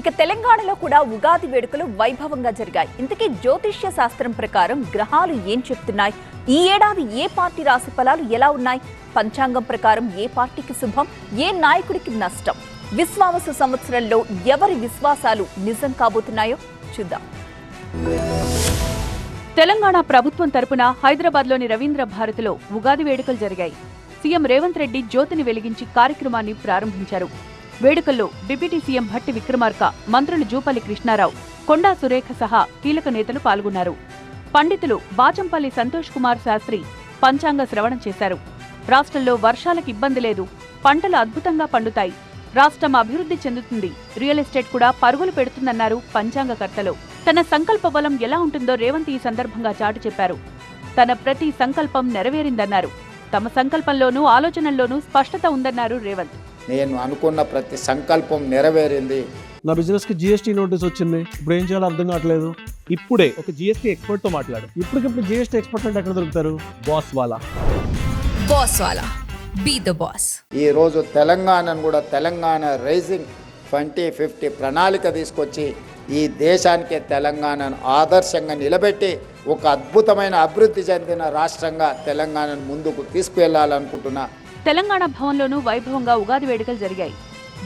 ఇక తెలంగాణలో కూడా ఉగాది వేడుకలు వైభవంగా జరిగాయి. ఇంతకీ జ్యోతిష్య శాస్త్రం ప్రకారం గ్రహాలు ఏం చెప్తున్నాయి? ఈ ఏడాది ఏ పార్టీ రాశి ఫలాలు ఎలా ఉన్నాయి? పంచాంగం ప్రకారం ఏ పార్టీకి శుభం, ఏ నాయకుడికి నష్టం? విశ్వావస సంవత్సరంలో ఎవరి విశ్వాసాలు నిజం కాబోతున్నాయో చూద్దాం. తెలంగాణ ప్రభుత్వం తరపున హైదరాబాద్లోని రవీంద్ర భారతిలో ఉగాది వేడుకలు జరిగాయి. సీఎం రేవంత్ రెడ్డి జ్యోతిని వెలిగించి కార్యక్రమాన్ని ప్రారంభించారు. వేడుకల్లో డిప్యూటీ సీఎం భట్టి విక్రమార్క, మంత్రులు జూపల్లి కృష్ణారావు, కొండా సురేఖ సహా కీలక నేతలు పాల్గొన్నారు. పండితులు బాచంపల్లి సంతోష్ కుమార్ శాస్త్రి పంచాంగ శ్రవణం చేశారు. రాష్ట్రంలో వర్షాలకు ఇబ్బంది లేదు, పంటలు అద్భుతంగా పండుతాయి, రాష్ట్రం అభివృద్ధి చెందుతుంది, రియల్ ఎస్టేట్ కూడా పరుగులు పెడుతుందన్నారు పంచాంగకర్తలు. తన సంకల్ప బలం ఎలా ఉంటుందో రేవంత్ ఈ సందర్భంగా చాటి చెప్పారు. తన ప్రతి సంకల్పం నెరవేరిందన్నారు. తమ సంకల్పంలోనూ ఆలోచనల్లోనూ స్పష్టత ఉందన్నారు రేవంత్. నేను అనుకున్న ప్రతి సంకల్పం నెరవేరింది. నా బిజినెస్ కి జిఎస్టీ నోటీస్ వచ్చింది. ఇప్పుడు ఏం చేయాలో అర్థం కావట్లేదు. ఇప్పుడే ఒక జిఎస్టీ ఎక్స్పర్ట్ తో మాట్లాడు. ఇప్పటికిప్పుడు జిఎస్టీ ఎక్స్పర్ట్ అంటే ఎక్కడ దొరుకుతారు? బాస్ వాలా బీ ద బాస్. ఈ రోజు తెలంగాణను కూడా తెలంగాణ రైజింగ్ 2050 ప్రణాళిక తీసుకొచ్చి ఈ దేశానికి తెలంగాణను ఆదర్శంగా నిలబెట్టి ఒక అద్భుతమైన అభివృద్ధి చెందిన రాష్ట్రంగా తెలంగాణను ముందుకు తీసుకువెళ్లాలనుకుంటున్నా. తెలంగాణ భవన్లోనూ వైభవంగా ఉగాది వేడుకలు జరిగాయి.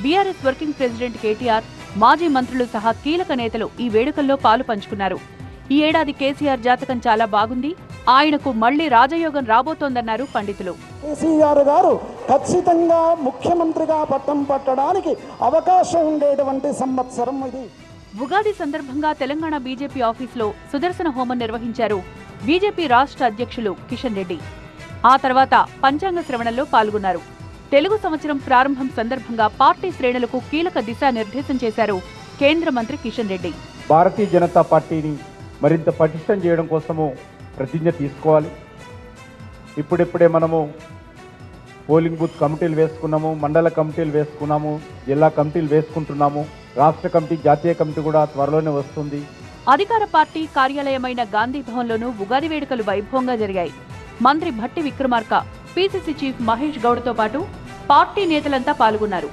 బీఆర్ఎస్ వర్కింగ్ ప్రెసిడెంట్ కేటీఆర్, మాజీ మంత్రులు సహా కీలక నేతలు ఈ వేడుకల్లో పాలు పంచుకున్నారు. ఈ ఏడాది కేసీఆర్ జాతకం చాలా బాగుంది, ఆయనకు మళ్లీ రాజయోగం రాబోతోందన్నారు పండితులు. కేసీఆర్ గారు ఖచ్చితంగా ముఖ్యమంత్రిగా పట్టం పట్టడానికి అవకాశం ఉండేటువంటి సంవత్సరం ఇది. ఉగాది సందర్భంగా తెలంగాణ బీజేపీ ఆఫీసులో సుదర్శన హోమం నిర్వహించారు బీజేపీ రాష్ట్ర అధ్యక్షులు కిషన్ రెడ్డి. ఆ తర్వాత పంచాంగ శ్రవణంలో పాల్గొన్నారు. తెలుగు సంవత్సరం ప్రారంభం సందర్భంగా పార్టీ శ్రేణులకు కీలక దిశానిర్దేశం చేశారు కేంద్ర మంత్రి కిషన్ రెడ్డి. భారతీయ జనతా పార్టీని మరింత పటిష్టం చేయడం కోసము ప్రతిజ్ఞ తీసుకోవాలి. ఇప్పుడిప్పుడే మనము పోలింగ్ బూత్ కమిటీలు వేసుకున్నాము, మండల కమిటీలు వేసుకున్నాము, జిల్లా కమిటీలు వేసుకుంటున్నాము, రాష్ట్ర కమిటీ, జాతీయ కమిటీ కూడా త్వరలోనే వస్తుంది. అధికార పార్టీ కార్యాలయమైన గాంధీ భవన్లోనూ ఉగాది వేడుకలు వైభవంగా జరిగాయి. మంత్రి భట్టి విక్రమార్క, పీసీసీ చీఫ్ మహేష్ గౌడ్తో పాటు పార్టీ నేతలంతా పాల్గొన్నారు.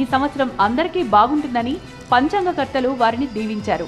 ఈ సంవత్సరం అందరికీ బాగుంటుందని పంచాంగకర్తలు వారిని దీవించారు.